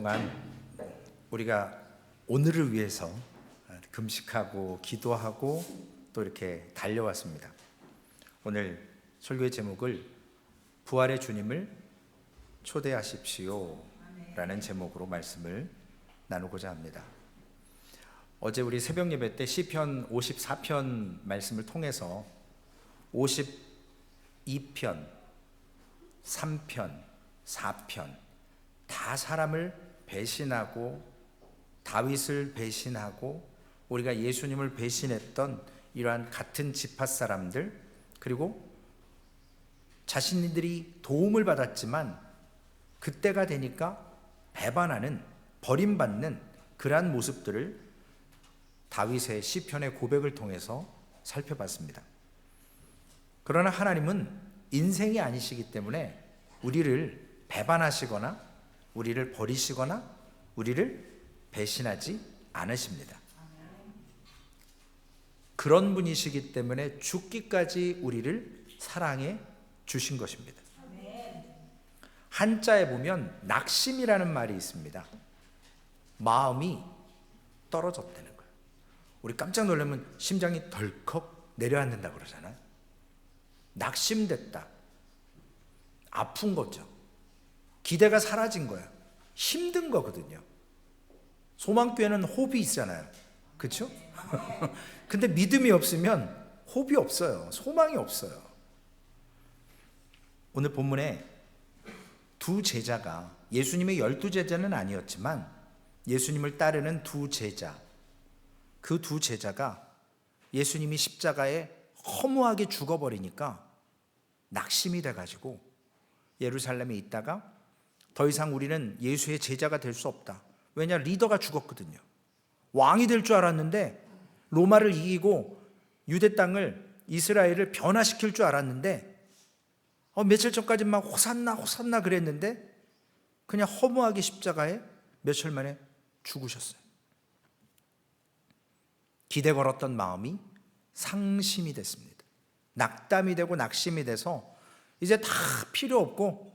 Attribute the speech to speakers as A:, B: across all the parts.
A: 동안 우리가 오늘을 위해서 금식하고 기도하고 또 이렇게 달려왔습니다. 오늘 설교의 제목을 부활의 주님을 초대하십시오 라는 제목으로 말씀을 나누고자 합니다. 어제 우리 새벽 예배 때 시편 54편 말씀을 통해서 52편, 3편, 4편 다 사람을 배신하고 다윗을 배신하고 우리가 예수님을 배신했던 이러한 같은 지파 사람들, 그리고 자신들이 도움을 받았지만 그때가 되니까 배반하는, 버림받는 그러한 모습들을 다윗의 시편의 고백을 통해서 살펴봤습니다. 그러나 하나님은 인생이 아니시기 때문에 우리를 배반하시거나 우리를 버리시거나 우리를 배신하지 않으십니다. 그런 분이시기 때문에 죽기까지 우리를 사랑해 주신 것입니다. 한자에 보면 낙심이라는 말이 있습니다. 마음이 떨어졌다는 거예요. 우리 깜짝 놀라면 심장이 덜컥 내려앉는다 그러잖아요. 낙심됐다. 아픈 거죠. 기대가 사라진 거예요. 힘든 거거든요. 소망교회는 호흡이 있잖아요. 그렇죠? 근데 믿음이 없으면 호흡이 없어요. 소망이 없어요. 오늘 본문에 두 제자가, 예수님의 12제자는 아니었지만 예수님을 따르는 두 제자, 그 두 제자가 예수님이 십자가에 허무하게 죽어버리니까 낙심이 돼가지고 예루살렘에 있다가 더 이상 우리는 예수의 제자가 될 수 없다. 왜냐, 리더가 죽었거든요. 왕이 될 줄 알았는데, 로마를 이기고 유대 땅을, 이스라엘을 변화시킬 줄 알았는데, 며칠 전까지 막 호산나 호산나 그랬는데 그냥 허무하게 십자가에 며칠 만에 죽으셨어요. 기대 걸었던 마음이 상심이 됐습니다. 낙담이 되고 낙심이 돼서 이제 다 필요 없고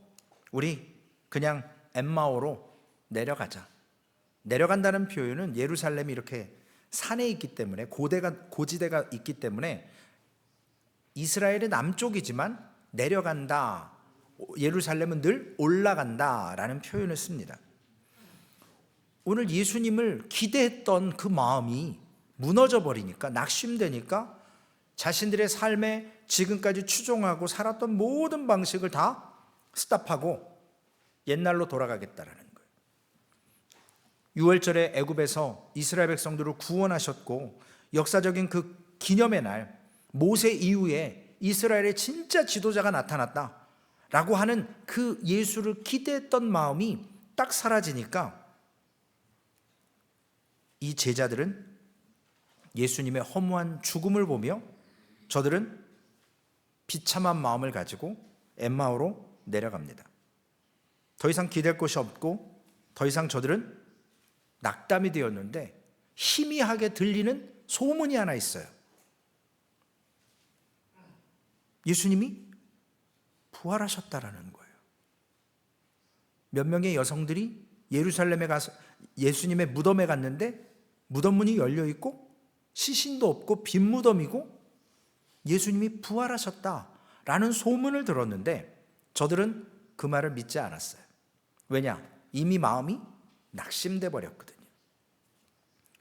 A: 우리 그냥 엠마오로 내려가자. 내려간다는 표현은 예루살렘이 이렇게 산에 있기 때문에, 고지대가 있기 때문에 이스라엘의 남쪽이지만 내려간다, 예루살렘은 늘 올라간다 라는 표현을 씁니다. 오늘 예수님을 기대했던 그 마음이 무너져 버리니까, 낙심되니까 자신들의 삶에 지금까지 추종하고 살았던 모든 방식을 다 스탑하고 옛날로 돌아가겠다라는 거예요. 유월절에 애굽에서 이스라엘 백성들을 구원하셨고 역사적인 그 기념의 날, 모세 이후에 이스라엘의 진짜 지도자가 나타났다라고 하는 그 예수를 기대했던 마음이 딱 사라지니까 이 제자들은 예수님의 허무한 죽음을 보며 저들은 비참한 마음을 가지고 엠마오로 내려갑니다. 더 이상 기댈 곳이 없고 더 이상 저들은 낙담이 되었는데 희미하게 들리는 소문이 하나 있어요. 예수님이 부활하셨다라는 거예요. 몇 명의 여성들이 예루살렘에 가서 예수님의 무덤에 갔는데 무덤 문이 열려 있고 시신도 없고 빈 무덤이고 예수님이 부활하셨다라는 소문을 들었는데 저들은 그 말을 믿지 않았어요. 왜냐? 이미 마음이 낙심돼 버렸거든요.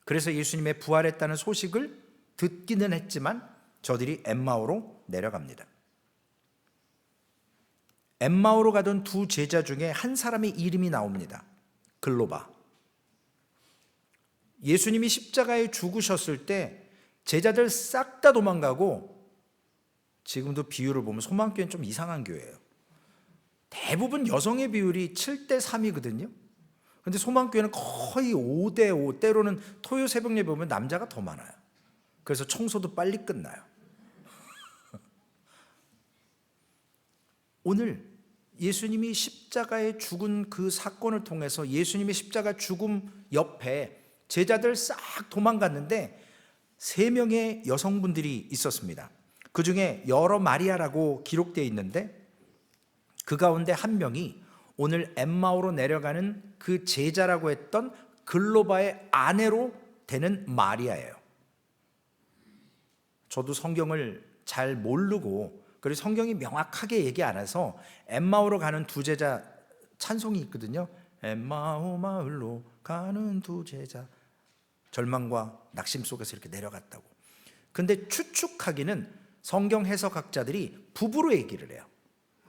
A: 그래서 예수님의 부활했다는 소식을 듣기는 했지만 저들이 엠마오로 내려갑니다. 엠마오로 가던 두 제자 중에 한 사람의 이름이 나옵니다. 글로바. 예수님이 십자가에 죽으셨을 때 제자들 싹 다 도망가고, 지금도 비율을 보면 소망교회는 좀 이상한 교회예요. 대부분 여성의 비율이 7대3이거든요. 그런데 소망교회는 거의 5대5, 때로는 토요 새벽 예배 보면 남자가 더 많아요. 그래서 청소도 빨리 끝나요. 오늘 예수님이 십자가에 죽은 그 사건을 통해서 예수님의 십자가 죽음 옆에 제자들 싹 도망갔는데 3명의 여성분들이 있었습니다. 그 중에 여러 마리아라고 기록되어 있는데 그 가운데 한 명이 오늘 엠마오로 내려가는 그 제자라고 했던 글로바의 아내로 되는 마리아예요. 저도 성경을 잘 모르고, 그리고 성경이 명확하게 얘기 안 해서 엠마오로 가는 두 제자 찬송이 있거든요. 엠마오 마을로 가는 두 제자, 절망과 낙심 속에서 이렇게 내려갔다고. 근데 추측하기는 성경 해석학자들이 부부로 얘기를 해요.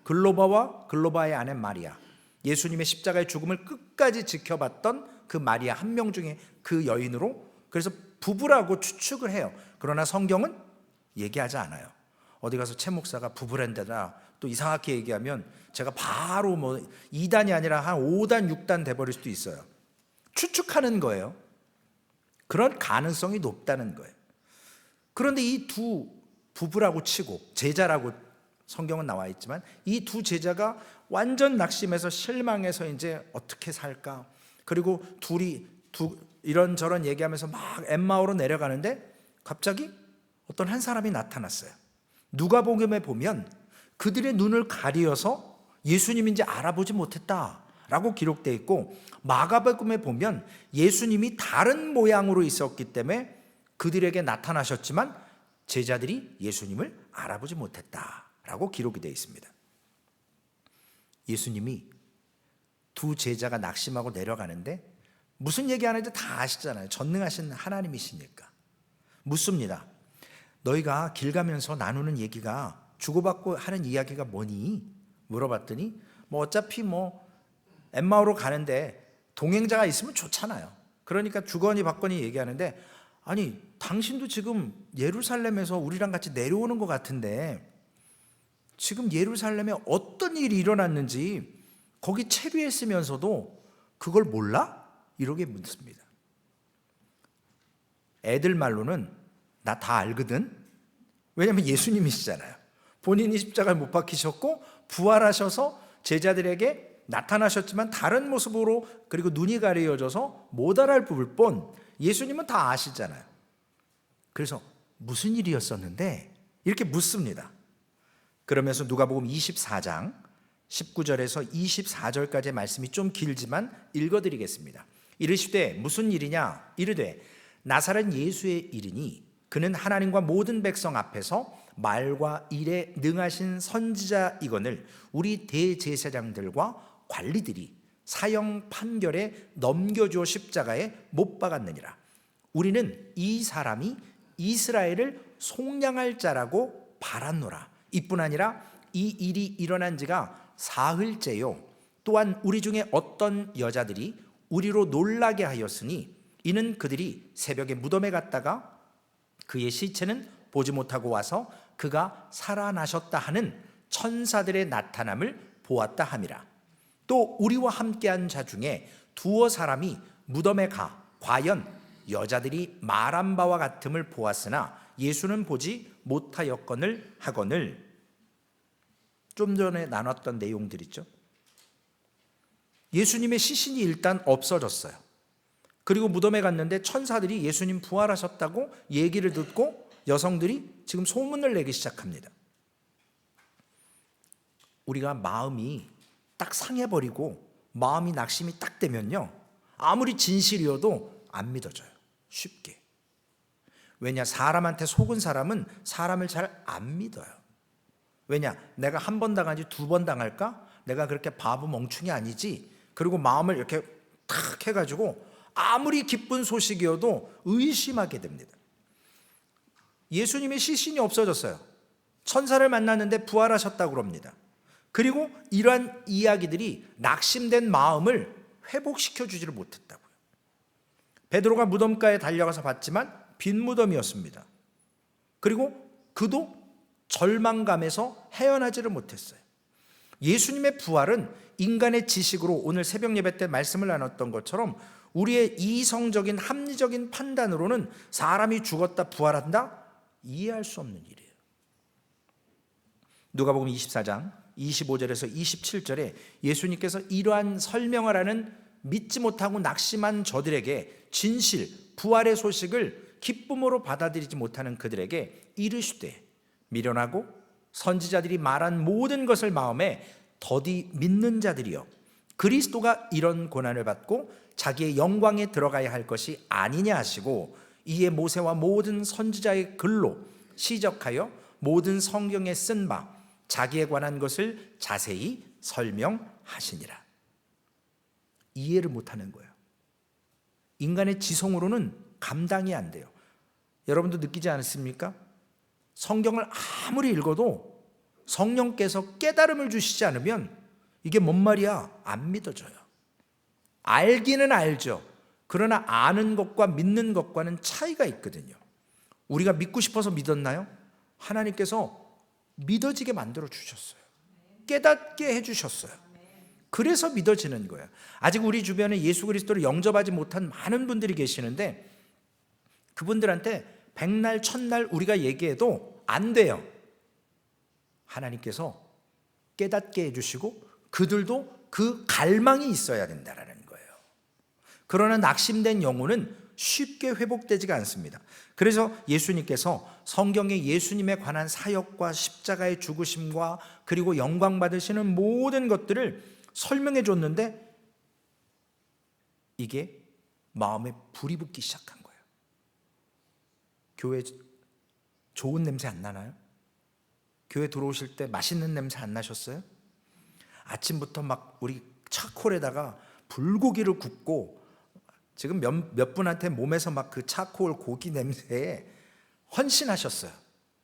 A: 글로바와 글로바의 아내 마리아, 예수님의 십자가의 죽음을 끝까지 지켜봤던 그 마리아 한 명 중에 그 여인으로, 그래서 부부라고 추측을 해요. 그러나 성경은 얘기하지 않아요. 어디 가서 최 목사가 부부란데다 또 이상하게 얘기하면 제가 바로 뭐 2단이 아니라 한 5단 6단 돼버릴 수도 있어요. 추측하는 거예요. 그런 가능성이 높다는 거예요. 그런데 이 두 부부라고 치고 제자라고 성경은 나와 있지만 이 두 제자가 완전 낙심해서 실망해서 이제 어떻게 살까, 그리고 둘이 이런저런 얘기하면서 막 엠마오로 내려가는데 갑자기 어떤 한 사람이 나타났어요. 누가복음에 보면 그들의 눈을 가리어서 예수님인지 알아보지 못했다라고 기록되어 있고, 마가복음에 보면 예수님이 다른 모양으로 있었기 때문에 그들에게 나타나셨지만 제자들이 예수님을 알아보지 못했다라고 기록이 되어 있습니다. 예수님이 두 제자가 낙심하고 내려가는데 무슨 얘기하는지 다 아시잖아요. 전능하신 하나님이시니까. 묻습니다. 너희가 길 가면서 나누는 얘기가, 주고받고 하는 이야기가 뭐니? 물어봤더니 뭐 어차피 뭐 엠마오로 가는데 동행자가 있으면 좋잖아요. 그러니까 주거니 받거니 얘기하는데, 아니 당신도 지금 예루살렘에서 우리랑 같이 내려오는 것 같은데 지금 예루살렘에 어떤 일이 일어났는지 거기 체류에 있으면서도 그걸 몰라? 이렇게 묻습니다. 애들 말로는 나 다 알거든. 왜냐하면 예수님이시잖아요. 본인이 십자가를 못 박히셨고 부활하셔서 제자들에게 나타나셨지만 다른 모습으로, 그리고 눈이 가려져서 못 알아볼 뿐 예수님은 다 아시잖아요. 그래서 무슨 일이었었는데 이렇게 묻습니다. 그러면서 누가복음 24장 19절에서 24절까지의 말씀이 좀 길지만 읽어드리겠습니다. 이르시되 무슨 일이냐? 이르되 나사렛 예수의 일이니 그는 하나님과 모든 백성 앞에서 말과 일에 능하신 선지자이거늘 우리 대제사장들과 관리들이 사형 판결에 넘겨주어 십자가에 못 박았느니라. 우리는 이 사람이 이스라엘을 속량할 자라고 바랐노라. 이뿐 아니라 이 일이 일어난 지가 사흘째요. 또한 우리 중에 어떤 여자들이 우리로 놀라게 하였으니 이는 그들이 새벽에 무덤에 갔다가 그의 시체는 보지 못하고 와서 그가 살아나셨다 하는 천사들의 나타남을 보았다 함이라. 또 우리와 함께한 자 중에 두어 사람이 무덤에 가 과연 여자들이 말한 바와 같음을 보았으나 예수는 보지 못하였거늘 하거늘. 좀 전에 나눴던 내용들 있죠. 예수님의 시신이 일단 없어졌어요. 그리고 무덤에 갔는데 천사들이 예수님 부활하셨다고 얘기를 듣고 여성들이 지금 소문을 내기 시작합니다. 우리가 마음이 딱 상해버리고 마음이 낙심이 딱 되면요, 아무리 진실이어도 안 믿어져요. 쉽게. 왜냐? 사람한테 속은 사람은 사람을 잘 안 믿어요. 왜냐? 내가 한 번 당하지 두 번 당할까? 내가 그렇게 바보 멍충이 아니지. 그리고 마음을 이렇게 탁 해가지고 아무리 기쁜 소식이어도 의심하게 됩니다. 예수님의 시신이 없어졌어요. 천사를 만났는데 부활하셨다고 그럽니다. 그리고 이러한 이야기들이 낙심된 마음을 회복시켜 주지를 못했다고요. 베드로가 무덤가에 달려가서 봤지만 빈 무덤이었습니다. 그리고 그도 절망감에서 헤어나지를 못했어요. 예수님의 부활은 인간의 지식으로, 오늘 새벽 예배 때 말씀을 나눴던 것처럼 우리의 이성적인 합리적인 판단으로는 사람이 죽었다 부활한다? 이해할 수 없는 일이에요. 누가복음 24장 25절에서 27절에 예수님께서 이러한 설명을 하는 믿지 못하고 낙심한 저들에게 진실, 부활의 소식을 기쁨으로 받아들이지 못하는 그들에게 이르시되 미련하고 선지자들이 말한 모든 것을 마음에 더디 믿는 자들이여 그리스도가 이런 고난을 받고 자기의 영광에 들어가야 할 것이 아니냐 하시고, 이에 모세와 모든 선지자의 글로 시적하여 모든 성경에 쓴 바 자기에 관한 것을 자세히 설명하시니라. 이해를 못하는 거예요. 인간의 지성으로는 감당이 안 돼요. 여러분도 느끼지 않습니까? 성경을 아무리 읽어도 성령께서 깨달음을 주시지 않으면 이게 뭔 말이야? 안 믿어져요. 알기는 알죠. 그러나 아는 것과 믿는 것과는 차이가 있거든요. 우리가 믿고 싶어서 믿었나요? 하나님께서 믿어지게 만들어 주셨어요. 깨닫게 해주셨어요. 그래서 믿어지는 거예요. 아직 우리 주변에 예수 그리스도를 영접하지 못한 많은 분들이 계시는데, 그분들한테 백날 천날 우리가 얘기해도 안 돼요. 하나님께서 깨닫게 해주시고 그들도 그 갈망이 있어야 된다는 거예요. 그러나 낙심된 영혼은 쉽게 회복되지가 않습니다. 그래서 예수님께서 성경에 예수님에 관한 사역과 십자가의 죽으심과 그리고 영광 받으시는 모든 것들을 설명해 줬는데, 이게 마음에 불이 붙기 시작한 거예요. 교회 좋은 냄새 안 나나요? 교회 들어오실 때 맛있는 냄새 안 나셨어요? 아침부터 막 우리 차콜에다가 불고기를 굽고, 지금 몇 분한테 몸에서 막 그 차콜 고기 냄새에 헌신하셨어요.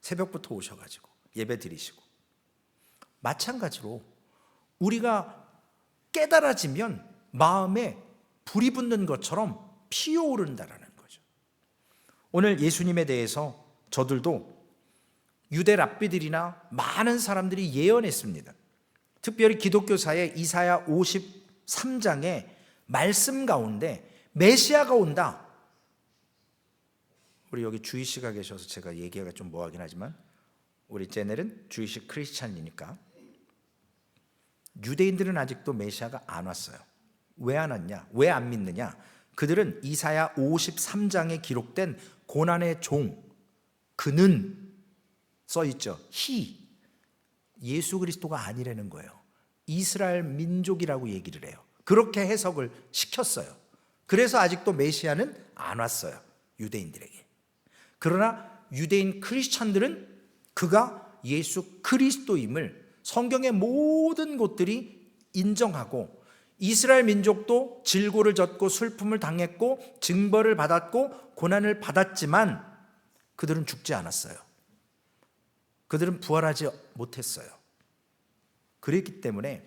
A: 새벽부터 오셔가지고 예배 드리시고. 마찬가지로 우리가 깨달아지면 마음에 불이 붙는 것처럼 피어오른다라는 거죠. 오늘 예수님에 대해서 저들도 유대 랍비들이나 많은 사람들이 예언했습니다. 특별히 기독교사의 이사야 53장의 말씀 가운데 메시아가 온다. 우리 여기 주희 씨가 계셔서 제가 얘기가 좀 뭐하긴 하지만, 우리 제넬은 주이시 크리스찬이니까 유대인들은 아직도 메시아가 안 왔어요. 왜 안 왔냐? 왜 안 믿느냐? 그들은 이사야 53장에 기록된 고난의 종, 그는 써있죠. 예수 그리스도가 아니라는 거예요. 이스라엘 민족이라고 얘기를 해요. 그렇게 해석을 시켰어요. 그래서 아직도 메시아는 안 왔어요, 유대인들에게. 그러나 유대인 크리스찬들은 그가 예수 그리스도임을 성경의 모든 곳들이 인정하고, 이스라엘 민족도 질고를 졌고 슬픔을 당했고 징벌을 받았고 고난을 받았지만 그들은 죽지 않았어요. 그들은 부활하지 못했어요. 그렇기 때문에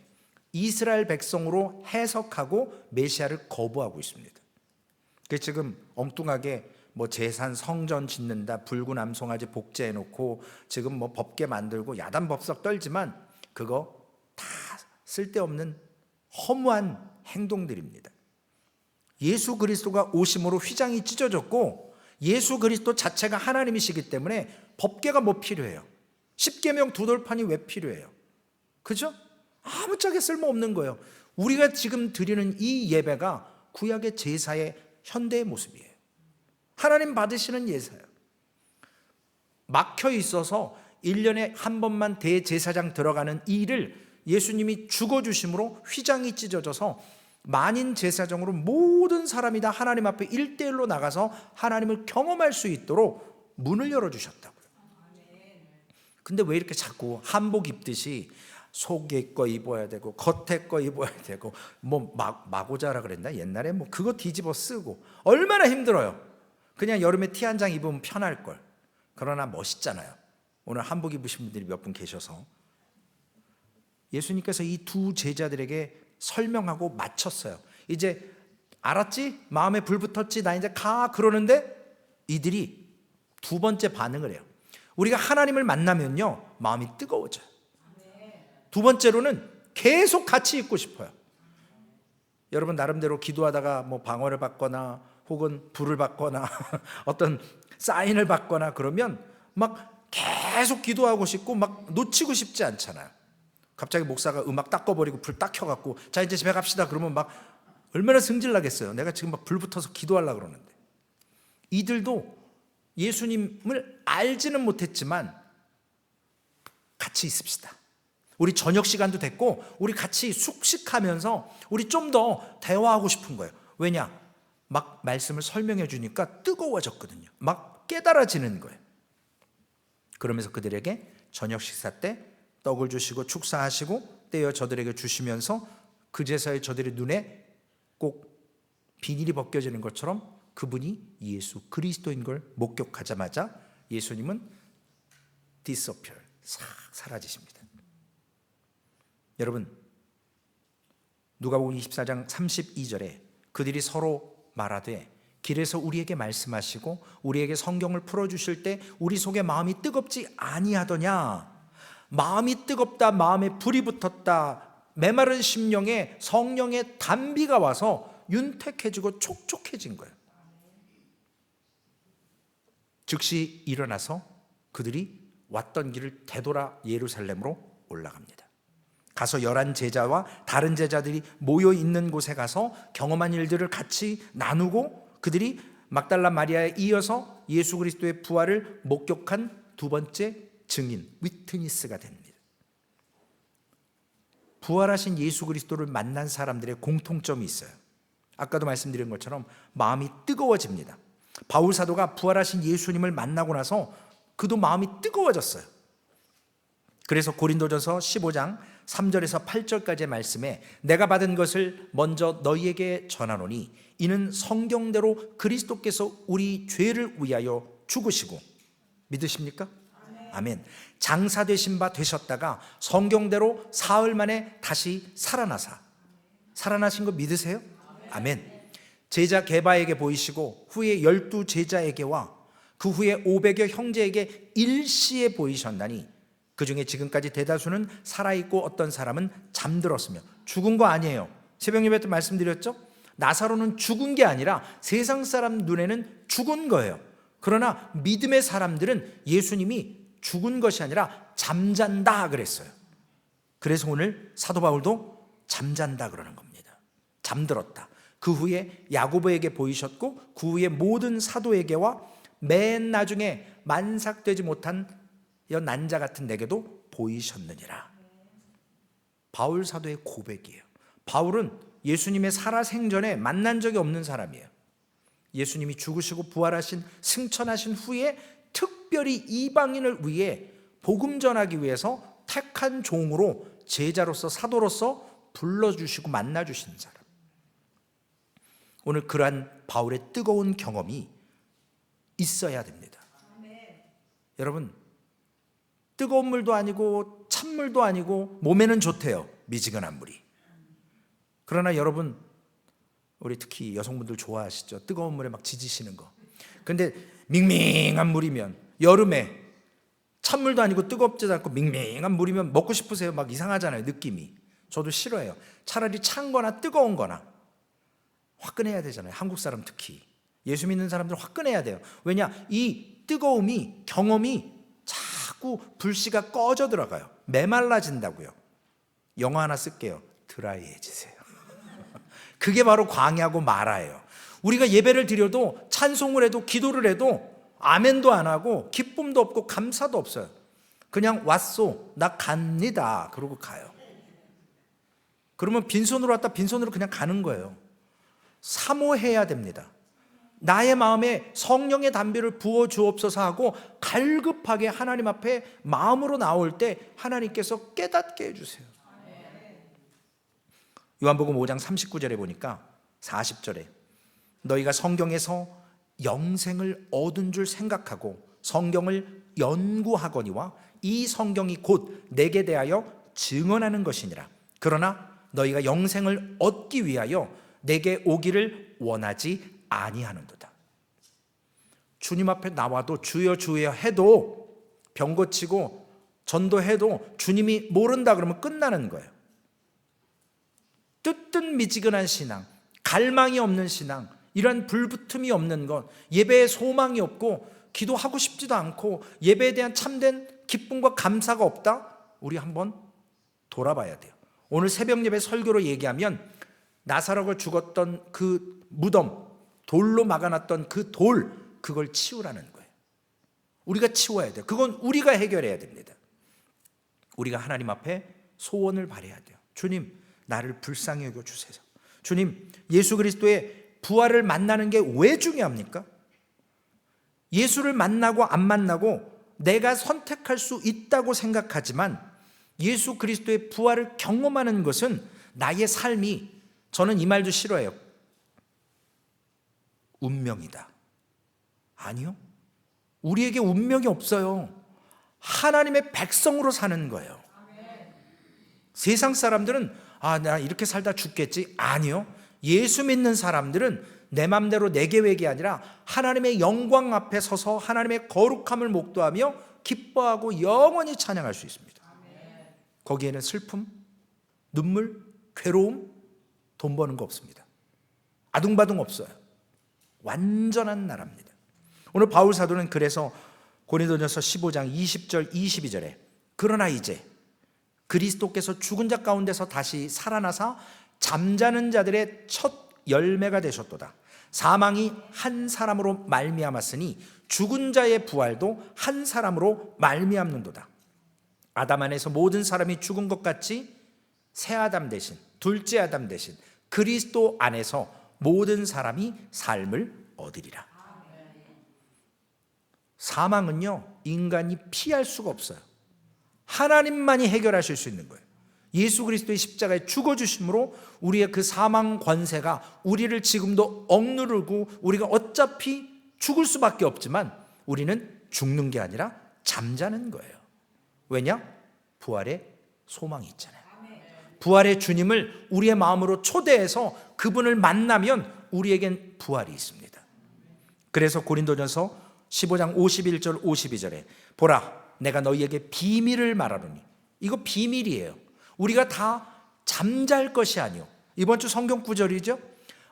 A: 이스라엘 백성으로 해석하고 메시아를 거부하고 있습니다. 그래서 지금 엉뚱하게 뭐 제산 성전 짓는다, 붉은 암송아지 복제해놓고 지금 뭐 법계 만들고 야단법석 떨지만 그거 다 쓸데없는 허무한 행동들입니다. 예수 그리스도가 오심으로 휘장이 찢어졌고, 예수 그리스도 자체가 하나님이시기 때문에 법계가 뭐 필요해요? 십계명 두 돌판이 왜 필요해요? 그죠? 아무짝에 쓸모없는 거예요. 우리가 지금 드리는 이 예배가 구약의 제사의 현대의 모습이에요. 하나님 받으시는 예사예요. 막혀 있어서 1년에 한 번만 대제사장 들어가는 일을 예수님이 죽어주심으로 휘장이 찢어져서 만인 제사장으로 모든 사람이 다 하나님 앞에 1대1로 나가서 하나님을 경험할 수 있도록 문을 열어주셨다고요. 근데 왜 이렇게 자꾸 한복 입듯이 속에 거 입어야 되고 겉에 거 입어야 되고 뭐 마고자라 그랬나? 옛날에 뭐 그거 뒤집어 쓰고 얼마나 힘들어요. 그냥 여름에 티 한 장 입으면 편할 걸. 그러나 멋있잖아요. 오늘 한복 입으신 분들이 몇 분 계셔서 예수님께서 이 두 제자들에게 설명하고 마쳤어요. 이제 알았지? 마음에 불 붙었지? 나 이제 가. 그러는데 이들이 두 번째 반응을 해요. 우리가 하나님을 만나면요 마음이 뜨거워져요. 두 번째로는 계속 같이 있고 싶어요. 여러분 나름대로 기도하다가 뭐 방언을 받거나 혹은 불을 받거나 어떤 사인을 받거나 그러면 막 계속 기도하고 싶고 막 놓치고 싶지 않잖아요. 갑자기 목사가 음악 딱 꺼버리고 불 딱 켜갖고 자 이제 집에 갑시다 그러면 막 얼마나 승질나겠어요. 내가 지금 막 불 붙어서 기도하려고 그러는데. 이들도 예수님을 알지는 못했지만 같이 있읍시다. 우리 저녁 시간도 됐고 우리 같이 숙식하면서 우리 좀 더 대화하고 싶은 거예요. 왜냐? 막 말씀을 설명해 주니까 뜨거워졌거든요. 막 깨달아지는 거예요. 그러면서 그들에게 저녁 식사 때 떡을 주시고 축사하시고 떼어 저들에게 주시면서 그제서야 저들의 눈에 꼭 비닐이 벗겨지는 것처럼 그분이 예수 그리스도인 걸 목격하자마자 예수님은 disappear, 싹 사라지십니다. 여러분, 누가복음 24장 32절에 그들이 서로 말하되 길에서 우리에게 말씀하시고 우리에게 성경을 풀어주실 때 우리 속에 마음이 뜨겁지 아니하더냐. 마음이 뜨겁다, 마음에 불이 붙었다, 메마른 심령에 성령의 단비가 와서 윤택해지고 촉촉해진 거예요. 즉시 일어나서 그들이 왔던 길을 되돌아 예루살렘으로 올라갑니다. 가서 11 제자와 다른 제자들이 모여 있는 곳에 가서 경험한 일들을 같이 나누고 그들이 막달라 마리아에 이어서 예수 그리스도의 부활을 목격한 두 번째 증인, 위트니스가 됩니다. 부활하신 예수 그리스도를 만난 사람들의 공통점이 있어요. 아까도 말씀드린 것처럼 마음이 뜨거워집니다. 바울 사도가 부활하신 예수님을 만나고 나서 그도 마음이 뜨거워졌어요. 그래서 고린도전서 15장 3절에서 8절까지의 말씀에 내가 받은 것을 먼저 너희에게 전하노니 이는 성경대로 그리스도께서 우리 죄를 위하여 죽으시고, 믿으십니까? 아멘. 장사되신 바 되셨다가 성경대로 사흘 만에 다시 살아나신 거 믿으세요? 아멘. 제자 게바에게 보이시고 후에 12 제자에게와 그 후에 500여 형제에게 일시에 보이셨나니 그 중에 지금까지 대다수는 살아있고 어떤 사람은 잠들었으며, 죽은 거 아니에요. 새벽 예배 때 말씀드렸죠? 나사로는 죽은 게 아니라 세상 사람 눈에는 죽은 거예요. 그러나 믿음의 사람들은 예수님이 죽은 것이 아니라 잠잔다 그랬어요. 그래서 오늘 사도 바울도 잠잔다 그러는 겁니다. 잠들었다. 그 후에 야고보에게 보이셨고 그 후에 모든 사도에게와 맨 나중에 만삭되지 못한 난자 같은 내게도 보이셨느니라. 바울 사도의 고백이에요. 바울은 예수님의 살아생전에 만난 적이 없는 사람이에요. 예수님이 죽으시고 부활하신 승천하신 후에 특별히 이방인을 위해 복음 전하기 위해서 택한 종으로 제자로서 사도로서 불러주시고 만나주신 사람. 오늘 그러한 바울의 뜨거운 경험이 있어야 됩니다. 여러분, 뜨거운 물도 아니고 찬물도 아니고 몸에는 좋대요. 미지근한 물이. 그러나 여러분, 우리 특히 여성분들 좋아하시죠? 뜨거운 물에 막 지지시는 거. 근데 밍밍한 물이면, 여름에 찬물도 아니고 뜨겁지도 않고 밍밍한 물이면 먹고 싶으세요? 막 이상하잖아요, 느낌이. 저도 싫어해요. 차라리 찬 거나 뜨거운 거나 화끈해야 되잖아요. 한국 사람 특히. 예수 믿는 사람들은 화끈해야 돼요. 왜냐? 이 뜨거움이, 경험이 자꾸 불씨가 꺼져 들어가요. 메말라진다고요. 영어 하나 쓸게요. 드라이해지세요. 그게 바로 광야고 마라예요. 우리가 예배를 드려도, 찬송을 해도, 기도를 해도 아멘도 안 하고 기쁨도 없고 감사도 없어요. 그냥 왔소, 나 갑니다, 그러고 가요. 그러면 빈손으로 왔다 빈손으로 그냥 가는 거예요. 사모해야 됩니다. 나의 마음에 성령의 담비를 부어 주옵소서 하고 갈급하게 하나님 앞에 마음으로 나올 때 하나님께서 깨닫게 해주세요. 요한복음 5장 39절에 보니까 40절에 너희가 성경에서 영생을 얻은 줄 생각하고 성경을 연구하거니와 이 성경이 곧 내게 대하여 증언하는 것이니라. 그러나 너희가 영생을 얻기 위하여 내게 오기를 원하지 아니하는도다. 주님 앞에 나와도 주여 주여 해도, 병 고치고 전도해도 주님이 모른다 그러면 끝나는 거예요. 뜨뜻 미지근한 신앙, 갈망이 없는 신앙, 이런 불붙음이 없는 것, 예배에 소망이 없고 기도하고 싶지도 않고 예배에 대한 참된 기쁨과 감사가 없다? 우리 한번 돌아봐야 돼요. 오늘 새벽 예배 설교로 얘기하면 나사로가 죽었던 그 무덤, 돌로 막아놨던 그 돌, 그걸 치우라는 거예요. 우리가 치워야 돼요. 그건 우리가 해결해야 됩니다. 우리가 하나님 앞에 소원을 바라야 돼요. 주님, 나를 불쌍히 여겨 주세요. 주님, 예수 그리스도의 부활을 만나는 게 왜 중요합니까? 예수를 만나고 안 만나고 내가 선택할 수 있다고 생각하지만 예수 그리스도의 부활을 경험하는 것은 나의 삶이, 저는 이 말도 싫어해요, 운명이다. 아니요, 우리에게 운명이 없어요. 하나님의 백성으로 사는 거예요. 세상 사람들은 나 이렇게 살다 죽겠지. 아니요, 예수 믿는 사람들은 내 맘대로 내 계획이 아니라 하나님의 영광 앞에 서서 하나님의 거룩함을 목도하며 기뻐하고 영원히 찬양할 수 있습니다. 거기에는 슬픔, 눈물, 괴로움, 돈 버는 거 없습니다. 아둥바둥 없어요. 완전한 나라입니다. 오늘 바울 사도는 그래서 고린도전서 15장 20절 22절에 그러나 이제 그리스도께서 죽은 자 가운데서 다시 살아나사 잠자는 자들의 첫 열매가 되셨도다. 사망이 한 사람으로 말미암았으니 죽은 자의 부활도 한 사람으로 말미암는도다. 아담 안에서 모든 사람이 죽은 것 같이 새 아담 대신, 둘째 아담 대신 그리스도 안에서 모든 사람이 삶을 얻으리라. 사망은요, 인간이 피할 수가 없어요. 하나님만이 해결하실 수 있는 거예요. 예수 그리스도의 십자가에 죽어주심으로 우리의 그 사망 권세가 우리를 지금도 억누르고 우리가 어차피 죽을 수밖에 없지만 우리는 죽는 게 아니라 잠자는 거예요. 왜냐? 부활의 소망이 있잖아요. 부활의 주님을 우리의 마음으로 초대해서 그분을 만나면 우리에겐 부활이 있습니다. 그래서 고린도전서 15장 51절 52절에 보라, 내가 너희에게 비밀을 말하노니, 이거 비밀이에요. 우리가 다 잠잘 것이 아니요, 이번 주 성경 구절이죠.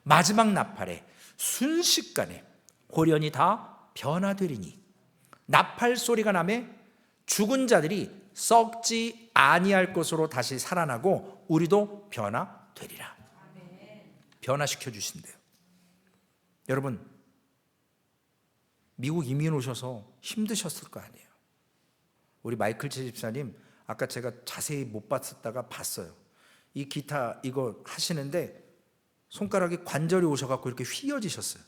A: 마지막 나팔에 순식간에 호련히 다 변화되리니 나팔 소리가 나매 죽은 자들이 썩지 아니할 것으로 다시 살아나고 우리도 변화되리라. 변화시켜 주신대요. 여러분, 미국 이민 오셔서 힘드셨을 거 아니에요. 우리 마이클 제 집사님 아까 제가 자세히 못 봤었다가 봤어요. 이 기타 이거 하시는데 손가락에 관절이 오셔갖고 이렇게 휘어지셨어요.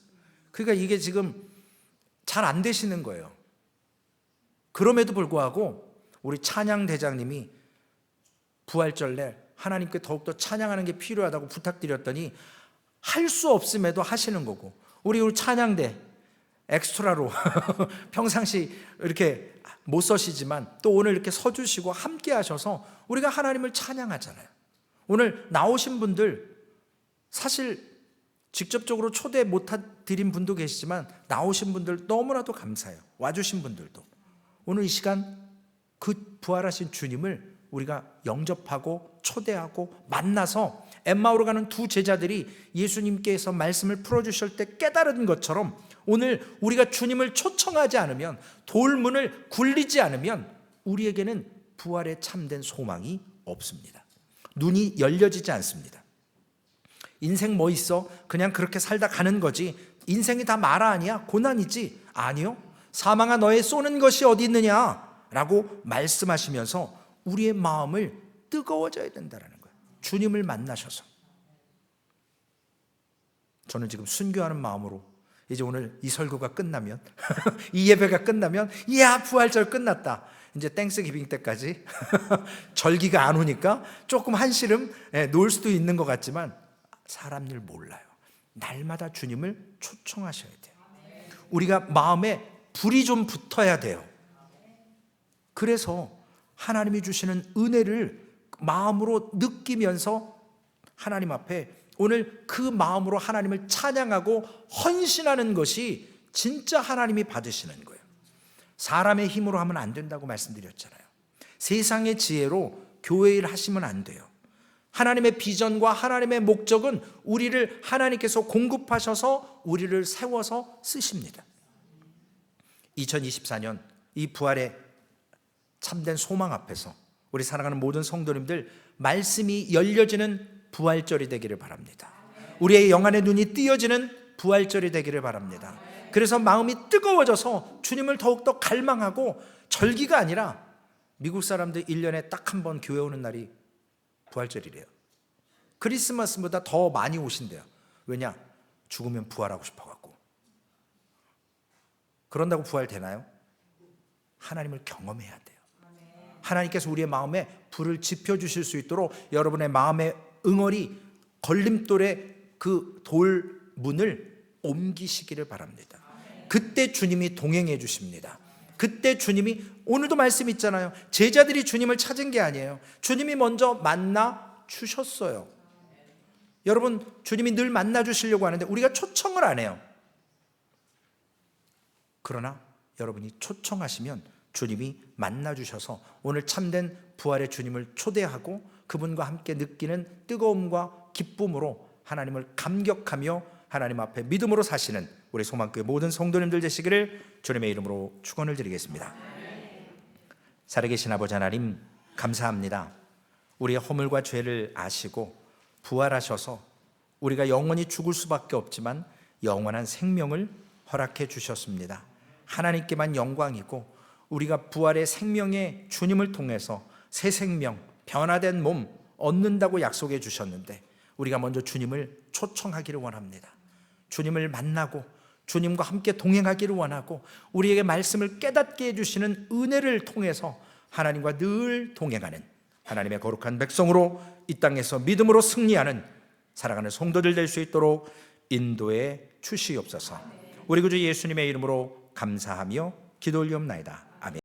A: 그러니까 이게 지금 잘 안 되시는 거예요. 그럼에도 불구하고 우리 찬양 대장님이 부활절 날 하나님께 더욱더 찬양하는 게 필요하다고 부탁드렸더니 할 수 없음에도 하시는 거고, 우리 찬양대 엑스트라로 평상시 이렇게 못 서시지만 또 오늘 이렇게 서주시고 함께 하셔서 우리가 하나님을 찬양하잖아요. 오늘 나오신 분들 사실 직접적으로 초대 못 드린 분도 계시지만 나오신 분들 너무나도 감사해요. 와주신 분들도. 오늘 이 시간 그 부활하신 주님을 우리가 영접하고 초대하고 만나서 엠마오로 가는 두 제자들이 예수님께서 말씀을 풀어주실 때 깨달은 것처럼 오늘 우리가 주님을 초청하지 않으면, 돌문을 굴리지 않으면 우리에게는 부활에 참된 소망이 없습니다. 눈이 열려지지 않습니다. 인생 뭐 있어? 그냥 그렇게 살다 가는 거지. 인생이 다 마라 아니야? 고난이지? 아니요. 사망아 너의 쏘는 것이 어디 있느냐? 라고 말씀하시면서 우리의 마음을 뜨거워져야 된다는 거예요. 주님을 만나셔서. 저는 지금 순교하는 마음으로 이제 오늘 이 설교가 끝나면 이 예배가 끝나면 이야 부활절 끝났다. 이제 땡스기빙 때까지 절기가 안 오니까 조금 한시름 놓을 수도 있는 것 같지만 사람 일 몰라요. 날마다 주님을 초청하셔야 돼요. 우리가 마음에 불이 좀 붙어야 돼요. 그래서 하나님이 주시는 은혜를 마음으로 느끼면서 하나님 앞에 오늘 그 마음으로 하나님을 찬양하고 헌신하는 것이 진짜 하나님이 받으시는 거예요. 사람의 힘으로 하면 안 된다고 말씀드렸잖아요. 세상의 지혜로 교회 일 하시면 안 돼요. 하나님의 비전과 하나님의 목적은 우리를 하나님께서 공급하셔서 우리를 세워서 쓰십니다. 2024년 이 부활의 참된 소망 앞에서 우리 사랑하는 모든 성도님들 말씀이 열려지는 부활절이 되기를 바랍니다. 우리의 영안의 눈이 띄어지는 부활절이 되기를 바랍니다. 그래서 마음이 뜨거워져서 주님을 더욱더 갈망하고 절기가 아니라 미국 사람들 1년에 딱 한 번 교회 오는 날이 부활절이래요. 크리스마스보다 더 많이 오신대요. 왜냐? 죽으면 부활하고 싶어갖고. 그런다고 부활되나요? 하나님을 경험해야 돼요. 하나님께서 우리의 마음에 불을 지펴주실 수 있도록 여러분의 마음의 응어리, 걸림돌의 그 돌문을 옮기시기를 바랍니다. 그때 주님이 동행해 주십니다. 그때 주님이, 오늘도 말씀 있잖아요. 제자들이 주님을 찾은 게 아니에요. 주님이 먼저 만나 주셨어요. 여러분, 주님이 늘 만나 주시려고 하는데 우리가 초청을 안 해요. 그러나 여러분이 초청하시면 주님이 만나 주셔서 오늘 참된 부활의 주님을 초대하고 그분과 함께 느끼는 뜨거움과 기쁨으로 하나님을 감격하며 하나님 앞에 믿음으로 사시는 우리 소망교회 모든 성도님들 되시기를 주님의 이름으로 축원을 드리겠습니다. 살아계신 아버지 하나님, 감사합니다. 우리의 허물과 죄를 아시고 부활하셔서 우리가 영원히 죽을 수밖에 없지만 영원한 생명을 허락해 주셨습니다. 하나님께만 영광이고 우리가 부활의 생명의 주님을 통해서 새 생명, 변화된 몸 얻는다고 약속해 주셨는데 우리가 먼저 주님을 초청하기를 원합니다. 주님을 만나고 주님과 함께 동행하기를 원하고 우리에게 말씀을 깨닫게 해주시는 은혜를 통해서 하나님과 늘 동행하는 하나님의 거룩한 백성으로 이 땅에서 믿음으로 승리하는 살아가는 성도들 될 수 있도록 인도해 주시옵소서. 우리 구주 예수님의 이름으로 감사하며 기도 올리옵나이다. 아멘.